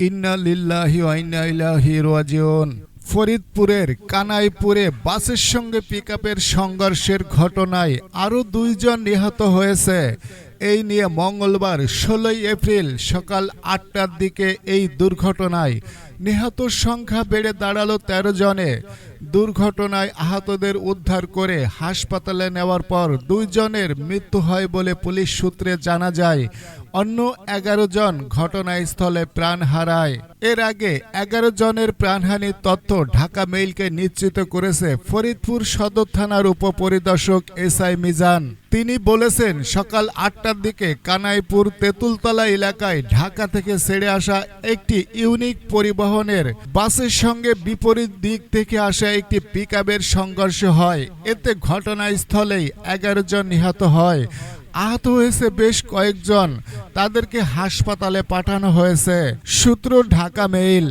ইন্না লিল্লাহি ওয়া ইন্না ইলাইহি রাজিউন। ফরিদপুরের কানাইপুরে বাসের সঙ্গে পিকআপের সংঘর্ষের ঘটনায় আরও ২ জন নিহত হয়েছে। এই নিয়ে মঙ্গলবার ১৬ এপ্রিল সকাল ৮টার দিকে এই দুর্ঘটনায় নিহতর সংখ্যা বেড়ে দাঁড়ালো ১৩ জনে। দুর্ঘটনায় আহতদের উদ্ধার করে হাসপাতালে নেওয়ার পর ২ জনের মৃত্যু হয় বলে পুলিশ সূত্রে জানা যায়। অন্য ১১ জন ঘটনাস্থলে প্রাণ হারায়। এর আগে ১১ জনের প্রাণহানির তথ্য ঢাকা মেইলকে নিশ্চিত করেছে ফরিদপুর সদর থানার উপপরিদর্শক এসআই মিজান। তিনি বলেছেন, সকাল ৮টার দিকে কানাইপুর তেঁতুলতলা এলাকায় ঢাকা থেকে ছেড়ে আসা একটি ইউনিক পরিবহনের বাসের সঙ্গে বিপরীত দিক থেকে আসা একটি পিকআপের সংঘর্ষ হয়। এতে ঘটনাস্থলেই ১১ জন নিহত হয়। আহত হয়েছে বেশ কয়েকজন। তাদেরকে হাসপাতালে পাঠানো হয়েছে। সূত্র ঢাকা মেইল।